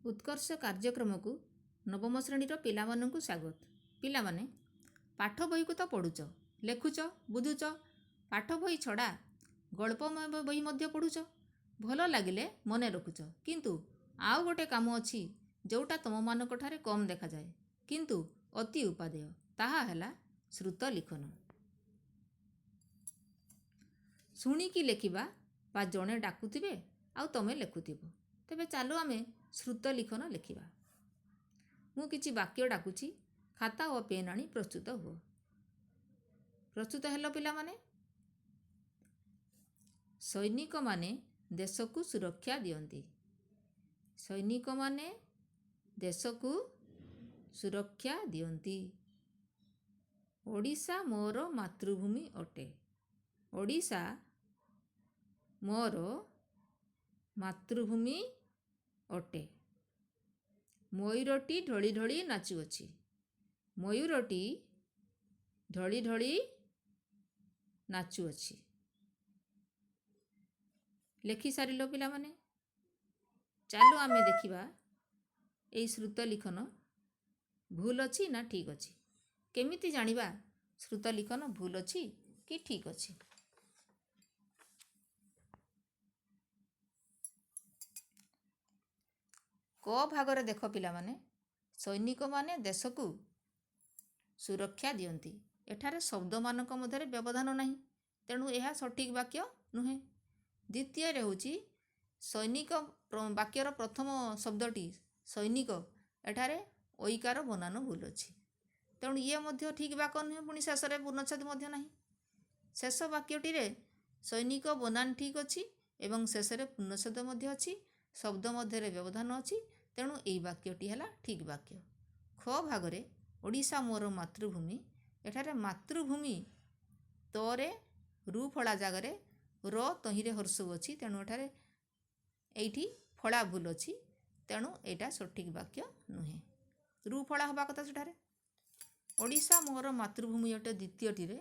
उत्कर्ष कार्यक्रम को नवम श्रेणी पिलामानंकु स्वागत। पिलामाने पाठ बही को तो पढ़ुच, लेखुच, बुझुच। पाठ बही छड़ा गल्पमय बही मध्य पढ़ुच, भल लगिले मन रखुच। किंतु आउ गोटे काम अच्छी जोटा तुम मानक ठारे कम देखा जाए किंतु अति उपादेय, ताहा हैला श्रुत लिखन। शुणिकी लेखिबा बा जणे डाकुथिबे आउ तमे लेखुथिबो। तेबे चालो आमे श्रुत लिखन लेखिबा। मु किछि वाक्य डाकुछि, खाता और पेन आनी प्रस्तुत हुओ। प्रस्तुत हेलो पिला माने। सैनिक माने देश को सुरक्षा दियंती। सैनिक माने देश को सुरक्षा दियंती। ओडिशा मोर मातृभूमि अटे। ओडिशा मोर मातृभूमि अटे। मयूरटी ढली ढली नाचुअछि। मयूरटी ढली ढली नाचुअछि। लेखि सारिलो पिला माने। चालो आमे देखिबा एई श्रुत लिखन भूल अछि ना ठीक अछि। केमिति जानिबा श्रुत लिखन भूल अछि कि ठीक अछि। क भागरे देख पिला माने। सैनिक माने देश को सुरक्षा दियंती। एठारे शब्द मानक मध्यरे व्यवधान नहीं, तेणु यह सठिक वाक्य नुहे। द्वितीय रे होची सैनिक वाक्यर प्रथम शब्दटी सैनिक, एठारे ओइकार बनान भूल अछि, तेणु ये मध्य ठीक वाक्य नुहे। पुणी शेष रे पूर्णच्छेद मध्य नहीं। शेष वाक्यटी रे सैनिक बनान ठीक अछि एवं शेष रे पूर्णच्छेद मध्य अछि। शब्द मध्य रे व्यवधान अछि, तेणु एई वाक्यटी हैला ठीक वाक्य। ख भागरे ओडिशा मोर मातृभूमि। एठारे मातृभूमि तरे रु फला जगार र तहिरे हर्षव अछि, तेणु एठारे एइठी फला भूल अछि, तेणु एटा सठिक वाक्य नुहे। रु फला हवा कथा सेठारे। ओडिशा मोर मातृभूमि अटे द्वितीयटी रे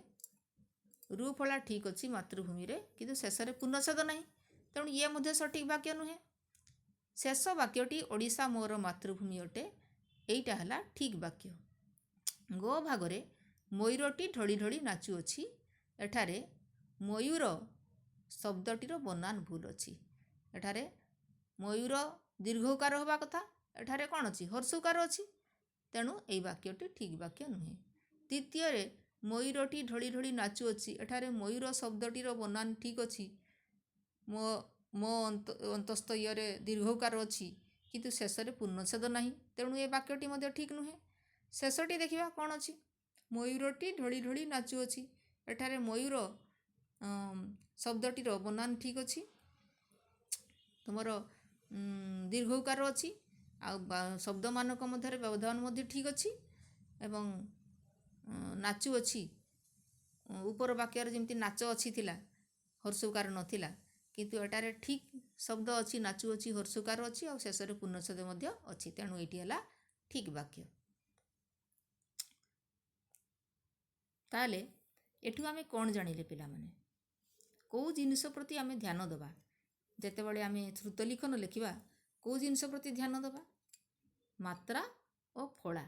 रु फला ठीक अछि मातृभूमि रे, किंतु शेष रे पूर्णच्छेद नहीं, तेणु ये मध्य सठिक वाक्य नुहे। शेष वाक्यटी ओडिशा मोर मातृभूमि अटे, एइटा हैला ठीक वाक्य। ग भागरे मयूरटी ढली ढली नाचुअछि। एठारे मयूर शब्दटीर बनान भूल अछि। एठारे मयूर दीर्घकार हवा कथा, एठारे कौन अछि हर्षकार अछि, तेणु एई वाक्यटी ठीक वाक्य नुहे। द्वितीय रे मयूरटी ढली ढली नाचुअछि। एठारे मयूर शब्दटीर बनान ठीक अछि। मो अंतस्थ इये दीर्घकार अछि, किंतु शेष रे पूर्णच्छेद नहीं, तेणु ए वाक्यटी मध्य ठीक नुहे। शेषटी देखिबा कौन अछि मयूरटी ढली ढली नाचुअछि। एठारे मयूर शब्दटीर बनान ठीक अछि, तुमर दीर्घकार अछि, आ शब्द मानक मध्य व्यवधान मध्य ठीक अछि एवं नाचुअछि ऊपर वाक्यर जेमती नाच अछि थिला, हर्षकार नथिला, किंतु एटारे ठीक शब्द अछि नाचुअछि हर्षकार अछि और शेष रे पूर्णच्छेद मध्य अछि, तेणु एटी हला ठीक वाक्य। ताले एठु आमे कोन जानिले पिला माने। को जिनिस प्रति आमे ध्यान दबा जेतेबेले आमे श्रुत लिखन लिखिबा, को जिनिस प्रति ध्यान दबा मात्रा और फला।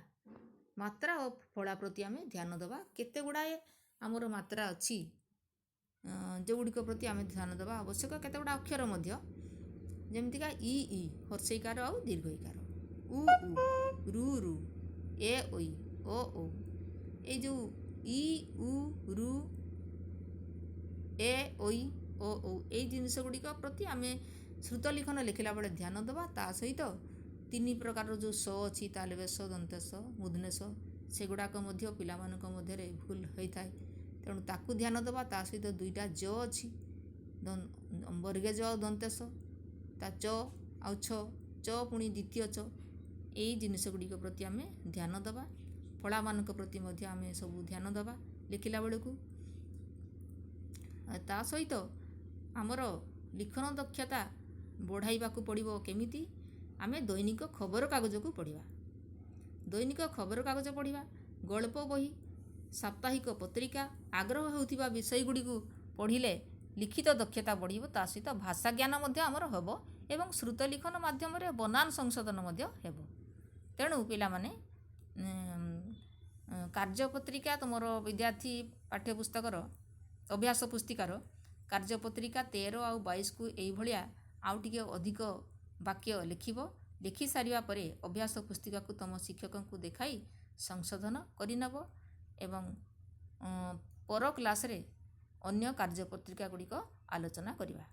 मात्रा और फला प्रति आमे ध्यान दबा। केते गुडाए आमर मात्रा अछि जो गुडिक प्रति आमे ध्यान दबा आवश्यक। केते गुडा अक्षर मध्य जेमतिका इ इ हर्षईकार और दीर्घईकार, उ उ रु रु, ए ओई, ओ ओ, ए जो इ उ रु ए ओई ओ ओ, ए जिनिस गुडिक प्रति आमे श्रुत लिखन लिखिला बेले ध्यान दबा। ता सहित तीन प्रकार जो स अछि तालबेश, दंतेश, मूर्धन्यश, सेगुडाक मध्य पिलामानक मध्य रे भूल होइथाय, तेणु ताकू ध्यान दबा। ता सहित दुईटा ज अछि वर्गे ज दंतेश, ता च आउ छ, च पुणी द्वितीय च, एई जिनिस गुडिक प्रति आमे ध्यान दबा। फला मानक प्रति मध्य आमे सब ध्यान दबा लिखिला बेलकू। ता सहित आमर लिखन दक्षता बढ़ाइबाकू पड़िबो केमिति, आमे दैनिक खबर कागज को पढ़िबा। दैनिक खबर कागज पढ़िबा, गल्प बही, साप्ताहिक पत्रिका, आग्रह होउथिबा विषय गुडी को पढ़िले लिखित दक्षता बढ़िबो। ता सहित भाषा ज्ञान मध्य आमर हबो। ଏବଂ ଶ୍ରୁତ ଲିଖନ ମାଧ୍ୟମରେ ବନାନ ସଂଶୋଧନ ମଧ୍ୟ ହେବ। ତେଣୁ ପିଲାମାନେ କାର୍ଯ୍ୟପତ୍ରିକା ତୁମର ବିଦ୍ୟାର୍ଥୀ ପାଠ୍ୟପୁସ୍ତକର ଅଭ୍ୟାସ ପୁସ୍ତିକାର କାର୍ଯ୍ୟପତ୍ରିକା 13 ଆଉ 22କୁ ଏଇଭଳିଆ ଆଉ ଟିକେ ଅଧିକ ବାକ୍ୟ ଲେଖିବ। ଲେଖି ସାରିବା ପରେ ଅଭ୍ୟାସ ପୁସ୍ତିକାକୁ ତୁମ ଶିକ୍ଷକଙ୍କୁ ଦେଖାଇ ସଂଶୋଧନ କରିନେବ ଏବଂ ପର କ୍ଲାସ୍ରେ ଅନ୍ୟ କାର୍ଯ୍ୟପତ୍ରିକା ଗୁଡ଼ିକ ଆଲୋଚନା କରିବା।